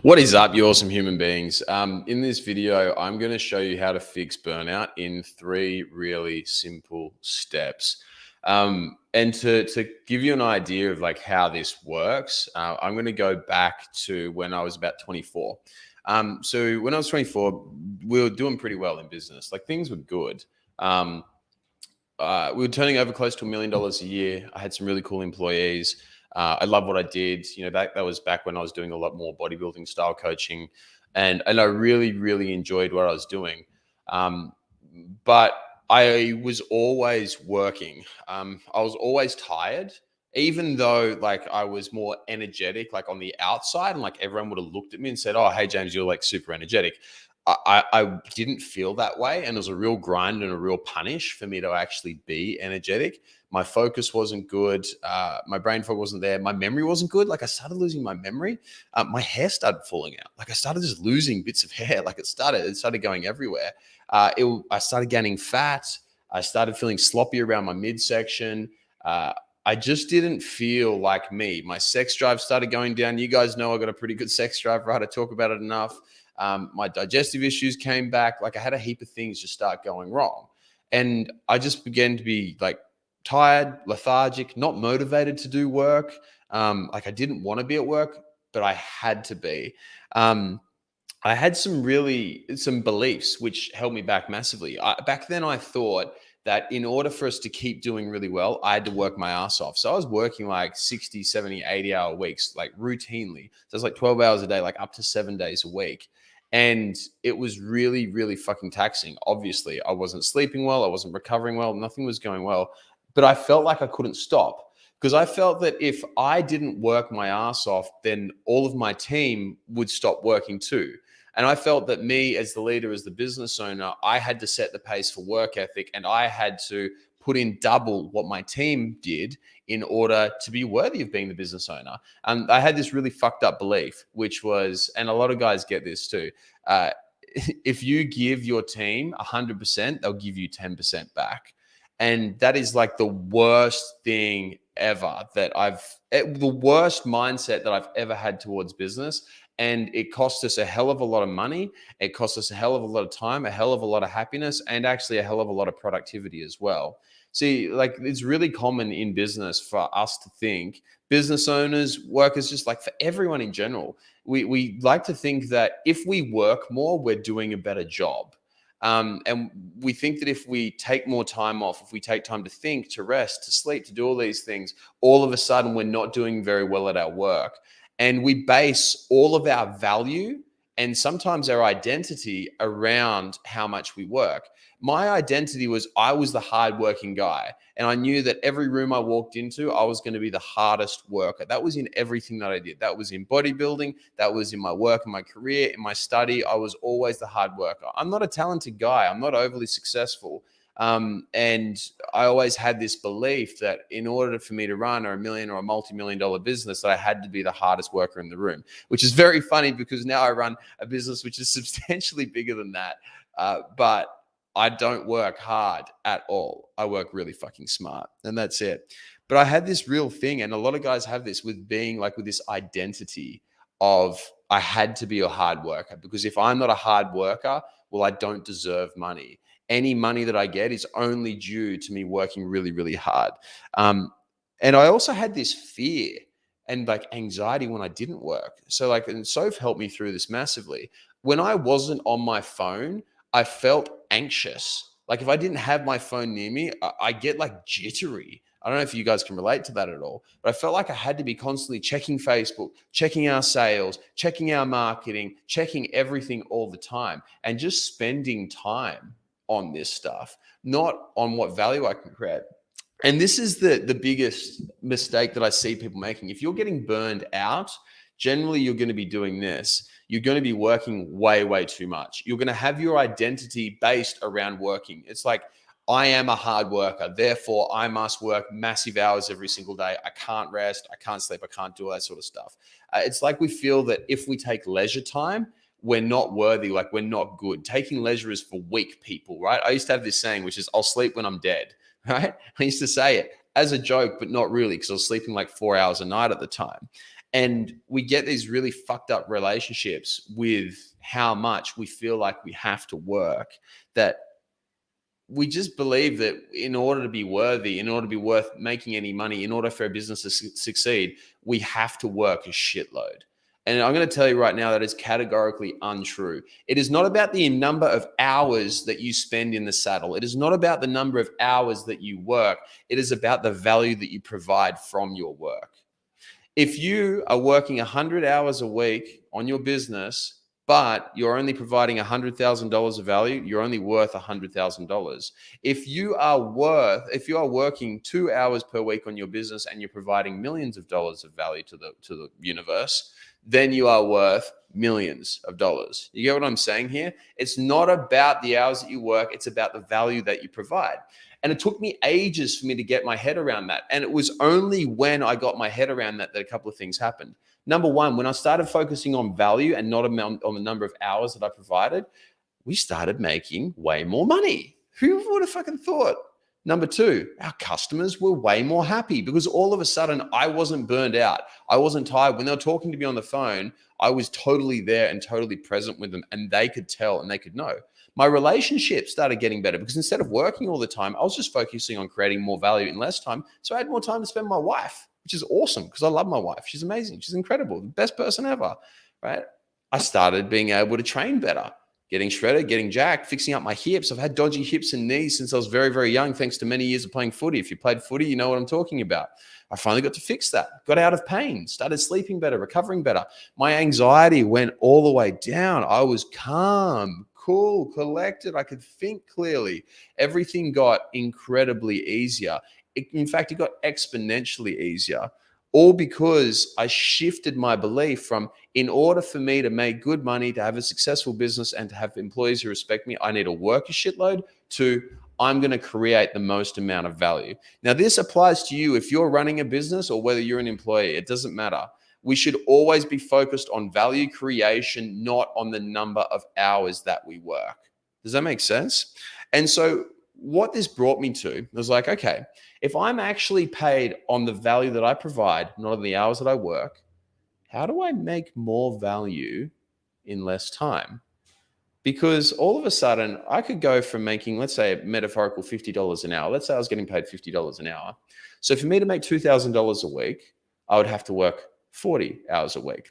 What is up, you awesome human beings? In this video, I'm going to show you how to fix burnout in 3 really simple steps. And to give you an idea of like how this works, I'm going to go back to when I was about 24. So when I was 24, we were doing pretty well in business. Like things were good. We were turning over close to $1 million a year. I had some really cool employees. I love what I did. You know, that was back when I was doing a lot more bodybuilding style coaching, and I really enjoyed what I was doing. But I was always working. I was always tired, even though like I was more energetic, like on the outside, and like everyone would have looked at me and said, "Oh, hey James, you're like super energetic." I didn't feel that way, and it was a real grind and a real punish for me to actually be energetic. My focus wasn't good. My brain fog wasn't there. My memory wasn't good. Like I started losing my memory. My hair started falling out. Like I started just losing bits of hair. Like it started going everywhere. I started gaining fat. I started feeling sloppy around my midsection. I just didn't feel like me. My sex drive started going down. You guys know I got a pretty good sex drive, right? I talk about it enough. My digestive issues came back. Like I had a heap of things just start going wrong. And I just began to be like tired, lethargic, not motivated to do work. Like I didn't want to be at work, but I had to be. I had some beliefs which held me back massively. Back then I thought that in order for us to keep doing really well, I had to work my ass off. So I was working like 60, 70, 80-hour weeks, like routinely. So it's like 12 hours a day, like up to 7 days a week. And it was really fucking taxing. Obviously, I wasn't sleeping well. I wasn't recovering well. Nothing was going well. But I felt like I couldn't stop because I felt that if I didn't work my ass off, then all of my team would stop working too. And I felt that me as the leader, as the business owner, I had to set the pace for work ethic, and I had to put in double what my team did in order to be worthy of being the business owner. And I had this really fucked up belief, which was, and a lot of guys get this too, if you give your team 100%, they'll give you 10% back. And that is like the worst thing ever the worst mindset that I've ever had towards business. And it cost us a hell of a lot of money. It cost us a hell of a lot of time, a hell of a lot of happiness, and actually a hell of a lot of productivity as well. See, like it's really common in business for us to think, business owners, workers, just like for everyone in general, we like to think that if we work more, we're doing a better job. And we think that if we take more time off, if we take time to think, to rest, to sleep, to do all these things, all of a sudden we're not doing very well at our work. And we base all of our value and sometimes our identity around how much we work. My identity was I was the hardworking guy. And I knew that every room I walked into, I was going to be the hardest worker. That was in everything that I did. That was in bodybuilding. That was in my work, in my career, in my study. I was always the hard worker. I'm not a talented guy. I'm not overly successful. And I always had this belief that in order for me to run $1 million or a multi-million-dollar business, that I had to be the hardest worker in the room, which is very funny because now I run a business which is substantially bigger than that. But I don't work hard at all. I work really fucking smart, and that's it. But I had this real thing, and a lot of guys have this with being like with this identity of I had to be a hard worker because if I'm not a hard worker, well, I don't deserve money. Any money that I get is only due to me working really hard. And I also had this fear and like anxiety when I didn't work. So like, and Soph helped me through this massively. When I wasn't on my phone, I felt anxious. Like if I didn't have my phone near me, I get like jittery. I don't know if you guys can relate to that at all, but I felt like I had to be constantly checking Facebook, checking our sales, checking our marketing, checking everything all the time, and just spending time on this stuff, not on what value I can create. And this is the biggest mistake that I see people making. If you're getting burned out, generally you're going to be doing this. You're going to be working way too much. You're going to have your identity based around working. It's like, I am a hard worker, therefore I must work massive hours every single day. I can't rest, I can't sleep, I can't do all that sort of stuff. It's like we feel that if we take leisure time, we're not worthy, like we're not good. Taking leisure is for weak people, right? I used to have this saying, which is, I'll sleep when I'm dead, right? I used to say it as a joke, but not really, because I was sleeping like 4 hours a night at the time. And we get these really fucked up relationships with how much we feel like we have to work, that we just believe that in order to be worthy, in order to be worth making any money, in order for a business to succeed, we have to work a shitload. And I'm going to tell you right now that is categorically untrue. It is not about the number of hours that you spend in the saddle. It is not about the number of hours that you work. It is about the value that you provide from your work. If you are working 100 hours a week on your business, but you're only providing $100,000 of value, you're only worth $100,000. If you are working 2 hours per week on your business and you're providing millions of dollars of value to the universe, then you are worth millions of dollars. You get what I'm saying here? It's not about the hours that you work, it's about the value that you provide. And it took me ages for me to get my head around that. And it was only when I got my head around that a couple of things happened. Number one, when I started focusing on value and not on the number of hours that I provided, we started making way more money. Who would have fucking thought? Number two, our customers were way more happy because all of a sudden I wasn't burned out. I wasn't tired. When they were talking to me on the phone, I was totally there and totally present with them, and they could tell and they could know. My relationship started getting better because instead of working all the time, I was just focusing on creating more value in less time. So I had more time to spend with my wife, which is awesome because I love my wife. She's amazing. She's incredible. The best person ever, right? I started being able to train better, getting shredded, getting jacked, fixing up my hips. I've had dodgy hips and knees since I was very, very young, thanks to many years of playing footy. If you played footy, you know what I'm talking about. I finally got to fix that, got out of pain, started sleeping better, recovering better. My anxiety went all the way down. I was calm, cool, collected. I could think clearly. Everything got incredibly easier. In fact, it got exponentially easier, all because I shifted my belief from, in order for me to make good money, to have a successful business and to have employees who respect me, I need to work a shitload, to I'm going to create the most amount of value. Now, this applies to you if you're running a business or whether you're an employee. It doesn't matter. We should always be focused on value creation, not on the number of hours that we work. Does that make sense? And so what this brought me to was like, okay, if I'm actually paid on the value that I provide, not on the hours that I work, how do I make more value in less time? Because all of a sudden I could go from making, let's say, a metaphorical $50 an hour. Let's say I was getting paid $50 an hour. So for me to make $2,000 a week, I would have to work 40 hours a week.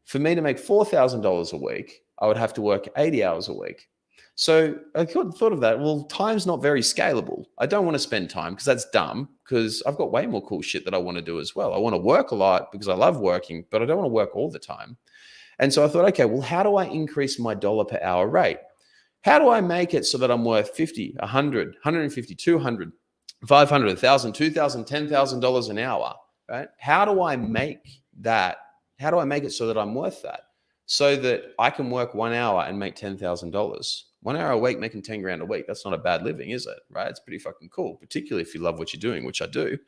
For me to make $4,000 a week, I would have to work 80 hours a week. So I thought of that. Well, time's not very scalable. I don't want to spend time because that's dumb, because I've got way more cool shit that I want to do as well. I want to work a lot because I love working, but I don't want to work all the time. And so I thought, okay, well, how do I increase my dollar per hour rate? How do I make it so that I'm worth 50, 100, 150, 200, 500, 1,000, 2,000, $10,000 an hour, right? How do I make that? How do I make it so that I'm worth that? So that I can work 1 hour and make $10,000. 1 hour a week making 10 grand a week. That's not a bad living, is it? Right? It's pretty fucking cool, particularly if you love what you're doing, which I do.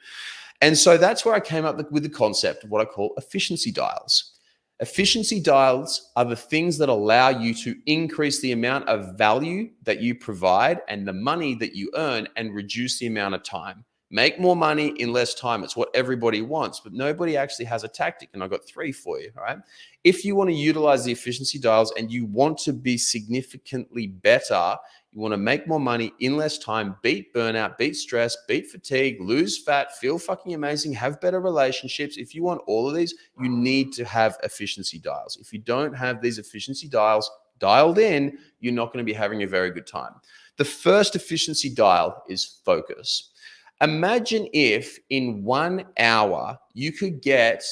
And so that's where I came up with the concept of what I call efficiency dials. Efficiency dials are the things that allow you to increase the amount of value that you provide and the money that you earn and reduce the amount of time. Make more money in less time. It's what everybody wants, but nobody actually has a tactic. And I've got 3 for you, all right? If you want to utilize the efficiency dials and you want to be significantly better, you want to make more money in less time, beat burnout, beat stress, beat fatigue, lose fat, feel fucking amazing, have better relationships. If you want all of these, you need to have efficiency dials. If you don't have these efficiency dials dialed in, you're not going to be having a very good time. The first efficiency dial is focus. Imagine if in 1 hour you could get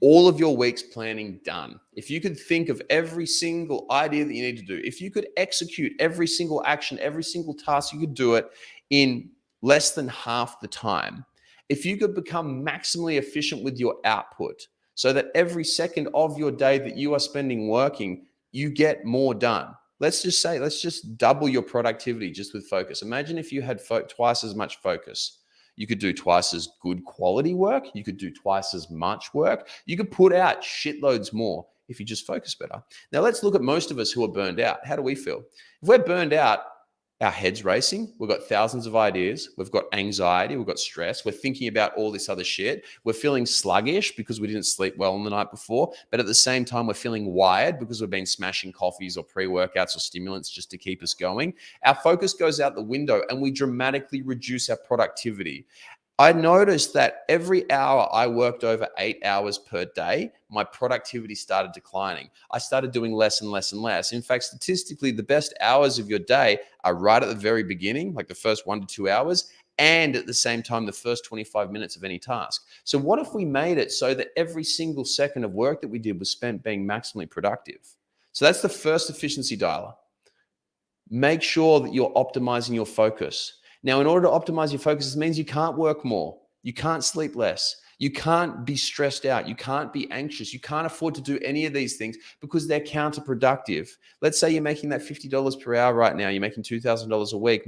all of your week's planning done. If you could think of every single idea that you need to do, if you could execute every single action, every single task, you could do it in less than half the time. If you could become maximally efficient with your output so that every second of your day that you are spending working, you get more done. Let's just double your productivity just with focus. Imagine if you had twice as much focus. You could do twice as good quality work. You could do twice as much work. You could put out shitloads more if you just focus better. Now let's look at most of us who are burned out. How do we feel? If we're burned out, our heads racing. We've got thousands of ideas. We've got anxiety. We've got stress. We're thinking about all this other shit. We're feeling sluggish because we didn't sleep well the night before. But at the same time, we're feeling wired because we've been smashing coffees or pre-workouts or stimulants just to keep us going. Our focus goes out the window and we dramatically reduce our productivity. I noticed that every hour I worked over 8 hours per day, my productivity started declining. I started doing less and less and less. In fact, statistically, the best hours of your day are right at the very beginning, like the first 1 to 2 hours, and at the same time, the first 25 minutes of any task. So, what if we made it so that every single second of work that we did was spent being maximally productive? So, that's the first efficiency dialer. Make sure that you're optimizing your focus. Now, in order to optimize your focus, this means you can't work more. You can't sleep less. You can't be stressed out. You can't be anxious. You can't afford to do any of these things because they're counterproductive. Let's say you're making that $50 per hour right now. You're making $2,000 a week,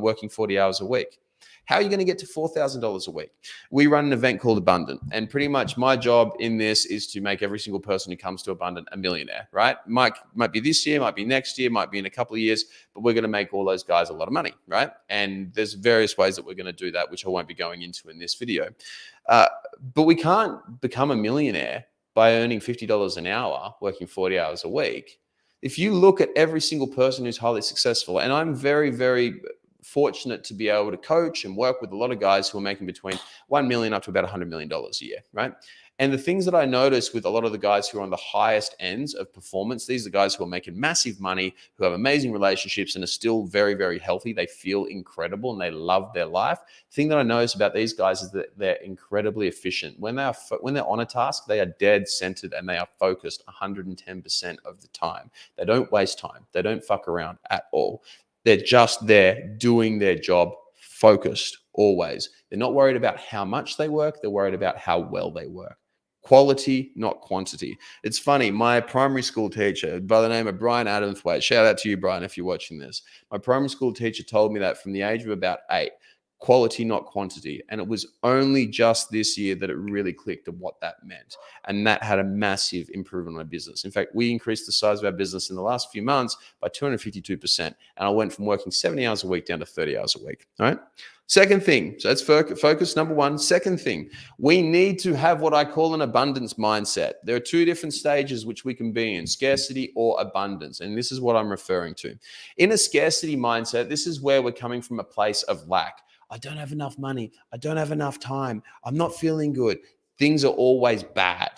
working 40 hours a week. How are you going to get to $4,000 a week? We run an event called Abundant, and pretty much my job in this is to make every single person who comes to Abundant a millionaire, right? Might be this year, might be next year, might be in a couple of years, but we're going to make all those guys a lot of money, right? And there's various ways that we're going to do that, which I won't be going into in this video. But we can't become a millionaire by earning $50 an hour, working 40 hours a week. If you look at every single person who's highly successful, and I'm very, very fortunate to be able to coach and work with a lot of guys who are making between 1 million up to about $100 million a year, right? And the things that I notice with a lot of the guys who are on the highest ends of performance, these are guys who are making massive money, who have amazing relationships and are still very, very healthy. They feel incredible and they love their life. The thing that I notice about these guys is that they're incredibly efficient. When they're on a task, they are dead centered and they are focused 110% of the time. They don't waste time. They don't fuck around at all. They're just there doing their job, focused always. They're not worried about how much they work. They're worried about how well they work. Quality, not quantity. It's funny. My primary school teacher by the name of Brian Adamthwaite, shout out to you, Brian, if you're watching this. My primary school teacher told me that from the age of about 8. Quality, not quantity. And it was only just this year that it really clicked on what that meant. And that had a massive improvement on my business. In fact, we increased the size of our business in the last few months by 252%. And I went from working 70 hours a week down to 30 hours a week. All right. Second thing, so that's focus number one. Second thing, we need to have what I call an abundance mindset. There are 2 different stages which we can be in, scarcity or abundance. And this is what I'm referring to. In a scarcity mindset, this is where we're coming from a place of lack. I don't have enough money. I don't have enough time. I'm not feeling good. Things are always bad.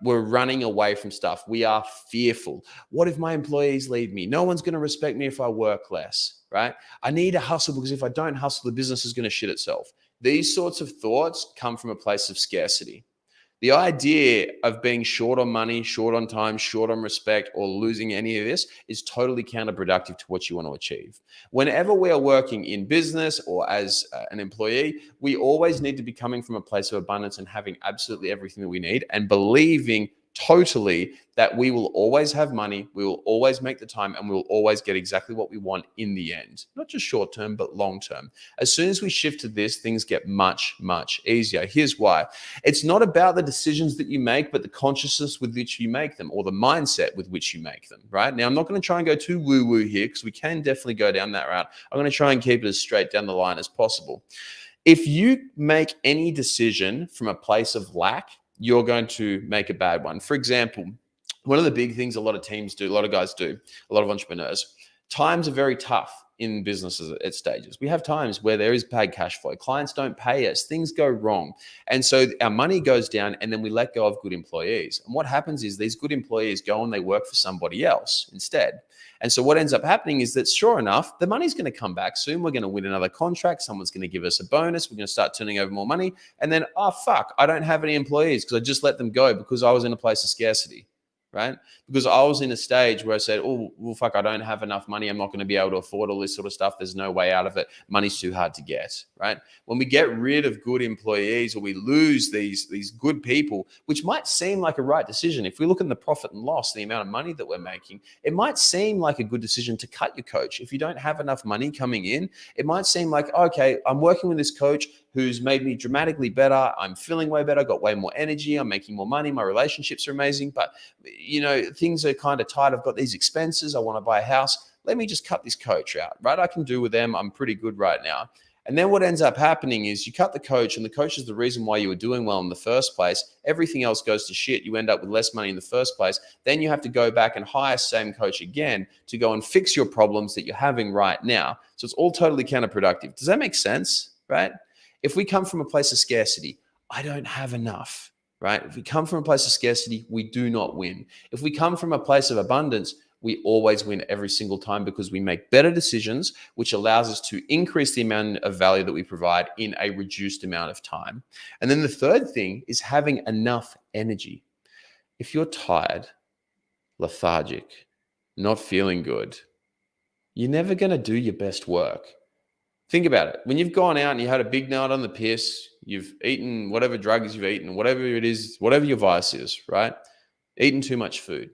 We're running away from stuff. We are fearful. What if my employees leave me? No one's going to respect me if I work less, right? I need to hustle because if I don't hustle, the business is going to shit itself. These sorts of thoughts come from a place of scarcity. The idea of being short on money, short on time, short on respect, or losing any of this is totally counterproductive to what you want to achieve. Whenever we are working in business or as an employee, we always need to be coming from a place of abundance and having absolutely everything that we need and believing totally that we will always have money, we will always make the time, and we will always get exactly what we want in the end. Not just short term, but long term. As soon as we shift to this, things get much, much easier. Here's why. It's not about the decisions that you make, but the consciousness with which you make them or the mindset with which you make them, right? Now, I'm not going to try and go too woo-woo here because we can definitely go down that route. I'm going to try and keep it as straight down the line as possible. If you make any decision from a place of lack, you're going to make a bad one. For example, one of the big things a lot of teams do, a lot of guys do, a lot of entrepreneurs, times are very tough in businesses at stages. We have times where there is bad cash flow. Clients don't pay us. Things go wrong. And so our money goes down and then we let go of good employees. And what happens is these good employees go and they work for somebody else instead. And so what ends up happening is that sure enough, the money's going to come back soon. We're going to win another contract. Someone's going to give us a bonus. We're going to start turning over more money. And then, oh, fuck, I don't have any employees because I just let them go because I was in a place of scarcity, right? Because I was in a stage where I said, oh, well, fuck, I don't have enough money. I'm not going to be able to afford all this sort of stuff. There's no way out of it. Money's too hard to get, right? When we get rid of good employees or we lose these good people, which might seem like a right decision. If we look at the profit and loss, the amount of money that we're making, it might seem like a good decision to cut your coach. If you don't have enough money coming in, it might seem like, okay, I'm working with this coach who's made me dramatically better. I'm feeling way better, got way more energy. I'm making more money. My relationships are amazing. But, you know, things are kind of tight. I've got these expenses. I want to buy a house. let me just cut this coach out, right? I can do with them. I'm pretty good right now. And then what ends up happening is you cut the coach, and the coach is the reason why you were doing well in the first place. Everything else goes to shit. You end up with less money in the first place. Then you have to go back and hire same coach again to go and fix your problems that you're having right now. So it's all totally counterproductive. Does that make sense, right? If we come from a place of scarcity, I don't have enough, right? If we come from a place of scarcity, we do not win. If we come from a place of abundance, we always win every single time because we make better decisions, which allows us to increase the amount of value that we provide in a reduced amount of time. And then the third thing is having enough energy. If you're tired, lethargic, not feeling good, you're never going to do your best work. Think about it. When you've gone out and you had a big night on the piss, you've eaten whatever drugs you've eaten, whatever it is, whatever your vice is, right? Eaten too much food.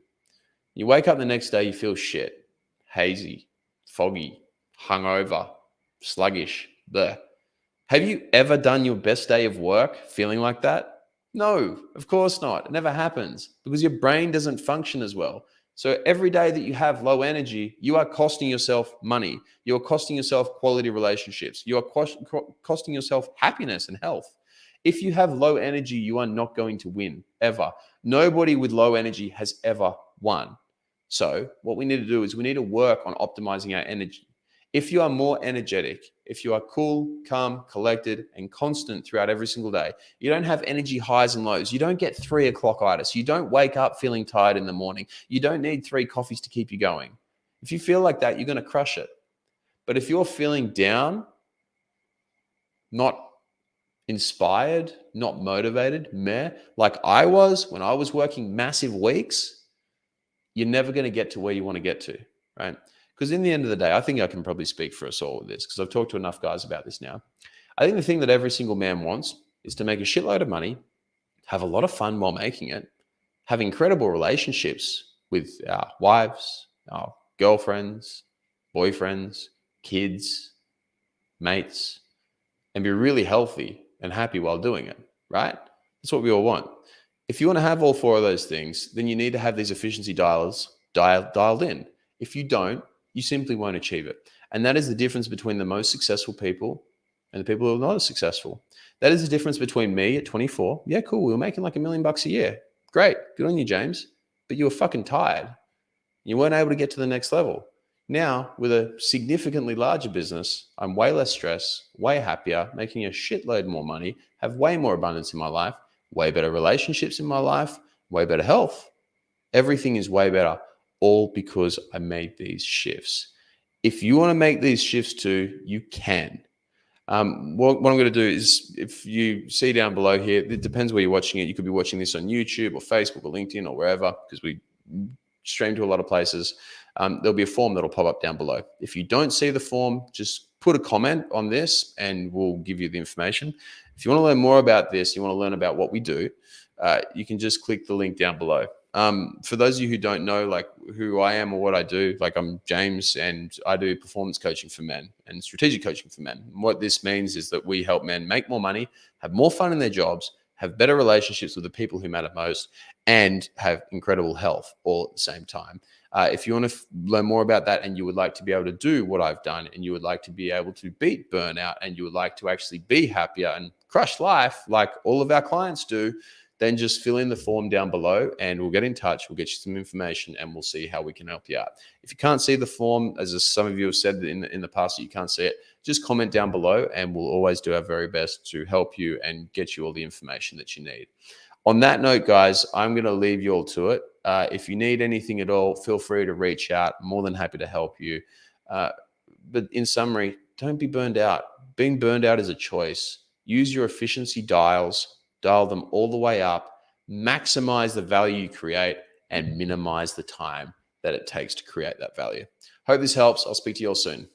You wake up the next day, you feel shit, hazy, foggy, hungover, sluggish, bleh. Have you ever done your best day of work feeling like that? No, of course not. It never happens because your brain doesn't function as well. So every day that you have low energy, you are costing yourself money. You're costing yourself quality relationships. You are costing yourself happiness and health. If you have low energy, you are not going to win ever. Nobody with low energy has ever won. So what we need to do is we need to work on optimizing our energy. If you are more energetic, if you are cool, calm, collected, and constant throughout every single day, you don't have energy highs and lows. You don't get 3 o'clock-itis. You don't wake up feeling tired in the morning. You don't need 3 coffees to keep you going. If you feel like that, you're going to crush it. But if you're feeling down, not inspired, not motivated, like I was when I was working massive weeks, you're never going to get to where you want to get to, right? Because in the end of the day, I think I can probably speak for us all with this because I've talked to enough guys about this now. I think the thing that every single man wants is to make a shitload of money, have a lot of fun while making it, have incredible relationships with our wives, our girlfriends, boyfriends, kids, mates, and be really healthy and happy while doing it, right? That's what we all want. If you want to have all 4 of those things, then you need to have these efficiency dials dialed in. If you don't, you simply won't achieve it. And that is the difference between the most successful people and the people who are not as successful. That is the difference between me at 24. Yeah, cool. We were making like $1 million a year. Great. Good on you, James. But you were fucking tired. You weren't able to get to the next level. Now, with a significantly larger business, I'm way less stressed, way happier, making a shitload more money, have way more abundance in my life, way better relationships in my life, way better health. Everything is way better, all because I made these shifts. If you want to make these shifts too, you can. What I'm going to do is, if you see down below here, it depends where you're watching it. You could be watching this on YouTube or Facebook or LinkedIn or wherever, because we stream to a lot of places. There'll be a form that'll pop up down below. If you don't see the form, just put a comment on this and we'll give you the information. If you want to learn more about this, you want to learn about what we do, you can just click the link down below. For those of you who don't know, like, who I am or what I do, like, I'm James and I do performance coaching for men and strategic coaching for men. And what this means is that we help men make more money, have more fun in their jobs, have better relationships with the people who matter most, and have incredible health all at the same time. If you want to learn more about that and you would like to be able to do what I've done and you would like to be able to beat burnout and you would like to actually be happier and crush life like all of our clients do, then just fill in the form down below and we'll get in touch. We'll get you some information and we'll see how we can help you out. If you can't see the form, as some of you have said in the past that you can't see it, just comment down below and we'll always do our very best to help you and get you all the information that you need. On that note, guys, I'm going to leave you all to it. If you need anything at all, feel free to reach out. I'm more than happy to help you. But in summary, don't be burned out. Being burned out is a choice. Use your efficiency dials, dial them all the way up, maximize the value you create, and minimize the time that it takes to create that value. Hope this helps. I'll speak to you all soon.